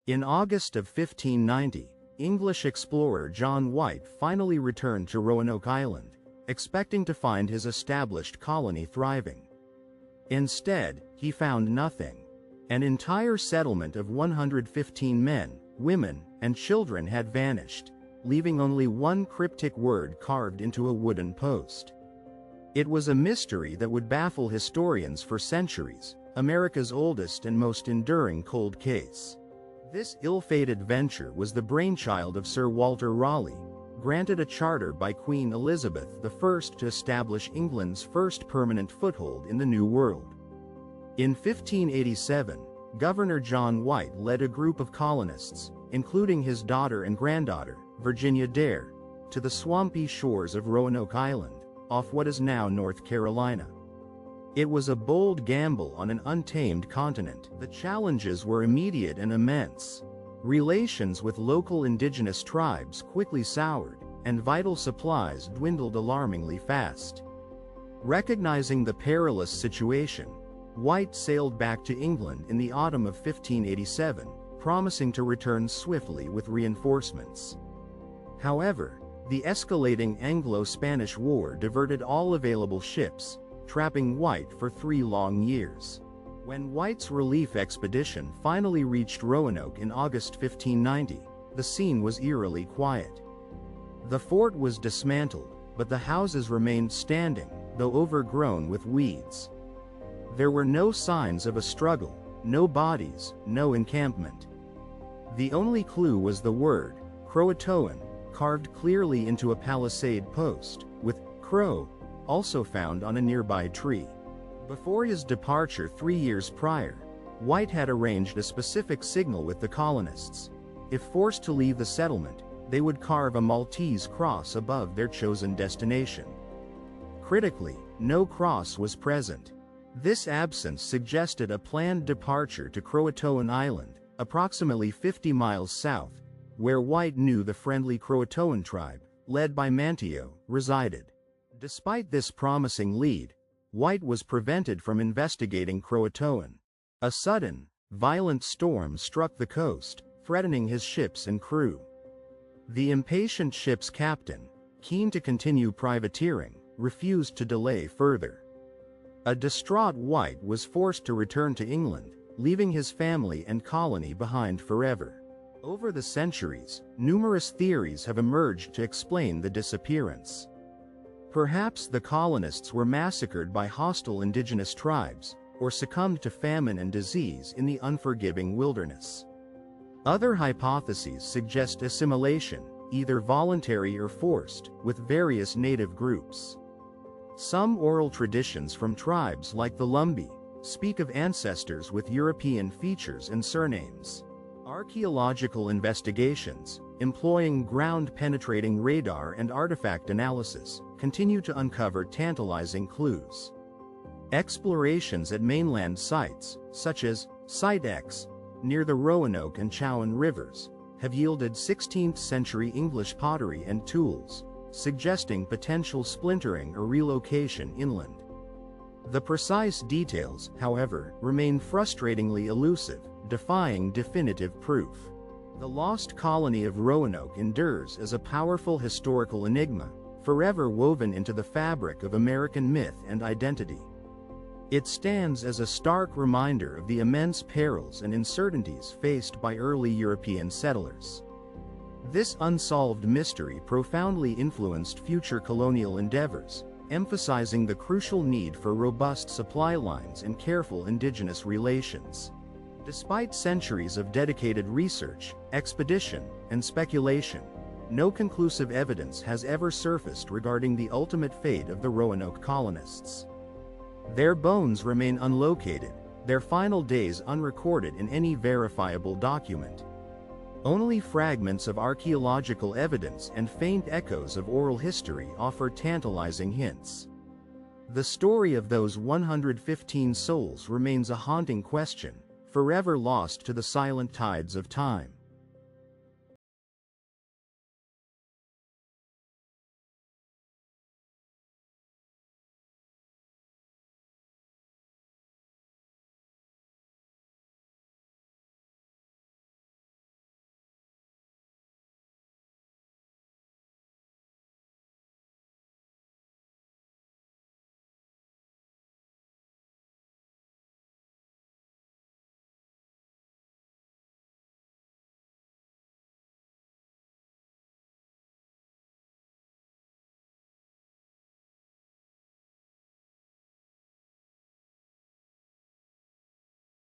In August of 1590, English explorer John White finally returned to Roanoke Island, expecting to find his established colony thriving. Instead, he found nothing. An entire settlement of 115 men, women, and children had vanished, leaving only one cryptic word carved into a wooden post. It was a mystery that would baffle historians for centuries, America's oldest and most enduring cold case. This ill-fated venture was the brainchild of Sir Walter Raleigh, granted a charter by Queen Elizabeth I to establish England's first permanent foothold in the New World. In 1587, Governor John White led a group of colonists, including his daughter and granddaughter, Virginia Dare, to the swampy shores of Roanoke Island, off what is now North Carolina. It was a bold gamble on an untamed continent. The challenges were immediate and immense. Relations with local indigenous tribes quickly soured, and vital supplies dwindled alarmingly fast. Recognizing the perilous situation, White sailed back to England in the autumn of 1587, promising to return swiftly with reinforcements. However, the escalating Anglo-Spanish War diverted all available ships, trapping White for 3 long years. When White's relief expedition finally reached Roanoke in August 1590, the scene was eerily quiet. The fort was dismantled, but the houses remained standing, though overgrown with weeds. There were no signs of a struggle, no bodies, no encampment. The only clue was the word, Croatoan, carved clearly into a palisade post, with Crow also found on a nearby tree. Before his departure 3 years prior, White had arranged a specific signal with the colonists. If forced to leave the settlement, they would carve a Maltese cross above their chosen destination. Critically, no cross was present. This absence suggested a planned departure to Croatoan Island, approximately 50 miles south, where White knew the friendly Croatoan tribe, led by Manteo, resided. Despite this promising lead, White was prevented from investigating Croatoan. A sudden, violent storm struck the coast, threatening his ships and crew. The impatient ship's captain, keen to continue privateering, refused to delay further. A distraught White was forced to return to England, leaving his family and colony behind forever. Over the centuries, numerous theories have emerged to explain the disappearance. Perhaps the colonists were massacred by hostile indigenous tribes, or succumbed to famine and disease in the unforgiving wilderness. Other hypotheses suggest assimilation, either voluntary or forced, with various native groups. Some oral traditions from tribes like the Lumbee speak of ancestors with European features and surnames. Archaeological investigations, employing ground-penetrating radar and artifact analysis, continue to uncover tantalizing clues. Explorations at mainland sites, such as Site X, near the Roanoke and Chowan rivers, have yielded 16th-century English pottery and tools, suggesting potential splintering or relocation inland. The precise details, however, remain frustratingly elusive, defying definitive proof. The lost colony of Roanoke endures as a powerful historical enigma, forever woven into the fabric of American myth and identity. It stands as a stark reminder of the immense perils and uncertainties faced by early European settlers. This unsolved mystery profoundly influenced future colonial endeavors, emphasizing the crucial need for robust supply lines and careful indigenous relations. Despite centuries of dedicated research, expedition, and speculation, no conclusive evidence has ever surfaced regarding the ultimate fate of the Roanoke colonists. Their bones remain unlocated, their final days unrecorded in any verifiable document. Only fragments of archaeological evidence and faint echoes of oral history offer tantalizing hints. The story of those 115 souls remains a haunting question, forever lost to the silent tides of time.